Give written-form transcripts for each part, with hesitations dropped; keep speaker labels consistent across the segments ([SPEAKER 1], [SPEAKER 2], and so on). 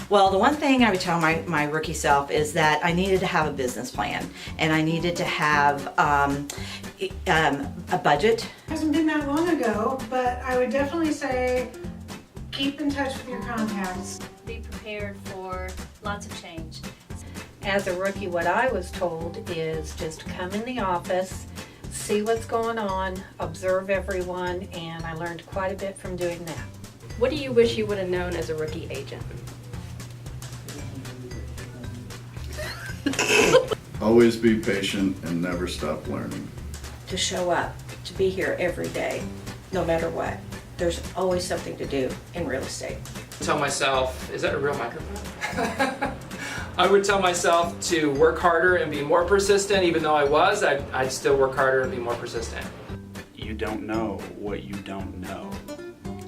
[SPEAKER 1] Well, the one thing I would tell my rookie self is that I needed to have a business plan, and I needed to have a budget.
[SPEAKER 2] It hasn't been that long ago, but I would definitely say keep in touch with your contacts.
[SPEAKER 3] Be prepared for lots of change.
[SPEAKER 4] As a rookie, what I was told is just come in the office, see what's going on, observe everyone, and I learned quite a bit from doing that.
[SPEAKER 5] What do you wish you would have known as a rookie agent?
[SPEAKER 6] Always be patient and never stop learning.
[SPEAKER 7] To show up, to be here every day, no matter what. There's always something to do in real estate.
[SPEAKER 8] Tell myself, is that a real microphone? I would tell myself to work harder and be more persistent. Even though I was, I'd still work harder and be more persistent.
[SPEAKER 9] You don't know what you don't know.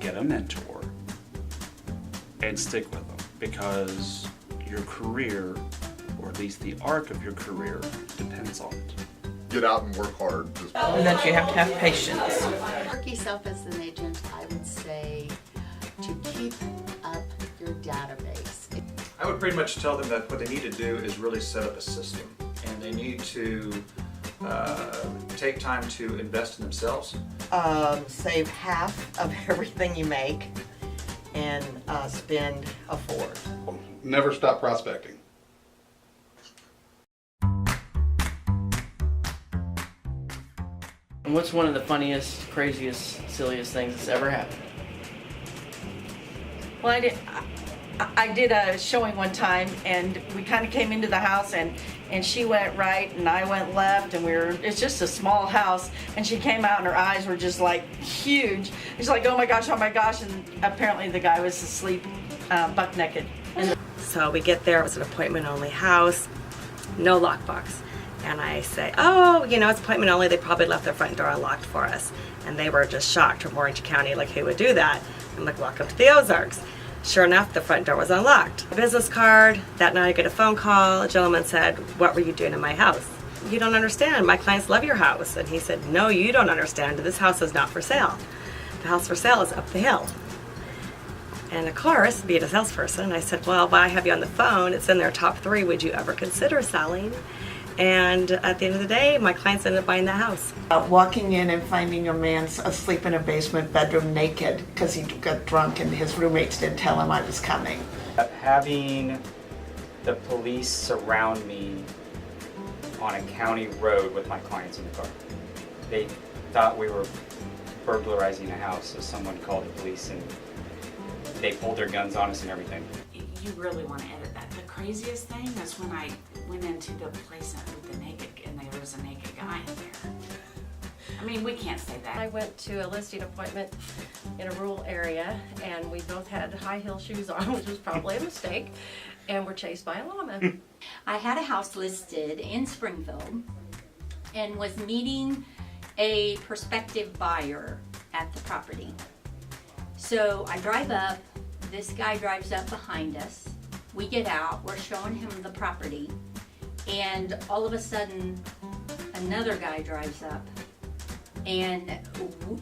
[SPEAKER 9] Get a mentor and stick with them, because your career, or at least the arc of your career, depends on it.
[SPEAKER 10] Get out and work hard.
[SPEAKER 1] And that you have to have patience.
[SPEAKER 11] Rookie self as an agent, I would say to keep up your database.
[SPEAKER 12] I would pretty much tell them that what they need to do is really set up a system, and they need to take time to invest in themselves.
[SPEAKER 1] Save half of everything you make and spend a fourth.
[SPEAKER 10] Never stop prospecting.
[SPEAKER 13] And what's one of the funniest, craziest, silliest things that's ever happened?
[SPEAKER 7] Well, I did a showing one time, and we kind of came into the house, and she went right and I went left, and it's just a small house, and she came out and her eyes were just like huge. She's like, oh my gosh, and apparently the guy was asleep, buck naked.
[SPEAKER 14] So we get there, it was an appointment only house, no lockbox. And I say, oh, it's appointment only, they probably left their front door unlocked for us. And they were just shocked from Orange County, like who would do that? I'm like, welcome to the Ozarks. Sure enough, the front door was unlocked. A business card. That night I get a phone call. A gentleman said, what were you doing in my house? You don't understand. My clients love your house. And he said, no, you don't understand. This house is not for sale. The house for sale is up the hill. And of course, being a salesperson, I said, well, while I have you on the phone, it's in their top 3. Would you ever consider selling? And at the end of the day, my clients ended up buying the house.
[SPEAKER 1] Walking in and finding a man asleep in a basement bedroom naked because he got drunk and his roommates didn't tell him I was coming.
[SPEAKER 15] Having the police surround me on a county road with my clients in the car. They thought we were burglarizing a house, so someone called the police and they pulled their guns on us and everything.
[SPEAKER 16] You really want to edit that. The craziest thing is when I went into the place with the naked, and there was a naked guy in there. I mean, we can't say that.
[SPEAKER 5] I went to a listing appointment in a rural area, and we both had high heel shoes on, which was probably a mistake, and were chased by a llama.
[SPEAKER 11] I had a house listed in Springfield and was meeting a prospective buyer at the property. So I drive up, this guy drives up behind us, we get out, we're showing him the property, and all of a sudden another guy drives up, and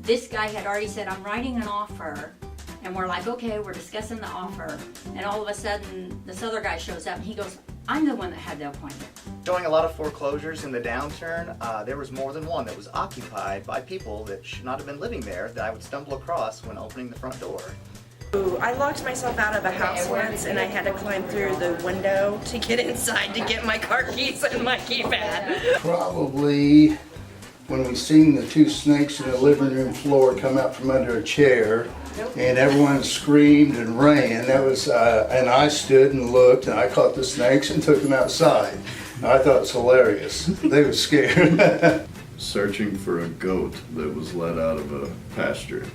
[SPEAKER 11] this guy had already said, I'm writing an offer, and we're like, okay, we're discussing the offer, and all of a sudden this other guy shows up and he goes, I'm the one that had the appointment.
[SPEAKER 17] Showing a lot of foreclosures in the downturn, there was more than one that was occupied by people that should not have been living there that I would stumble across when opening the front door.
[SPEAKER 7] I locked myself out of a house once, and I had to climb through the window to get inside to get my car keys and my keypad.
[SPEAKER 18] Probably when we seen the 2 snakes in the living room floor come out from under a chair, and everyone screamed and ran. That was, and I stood and looked, and I caught the snakes and took them outside. I thought it was hilarious. They were scared.
[SPEAKER 6] Searching for a goat that was let out of a pasture.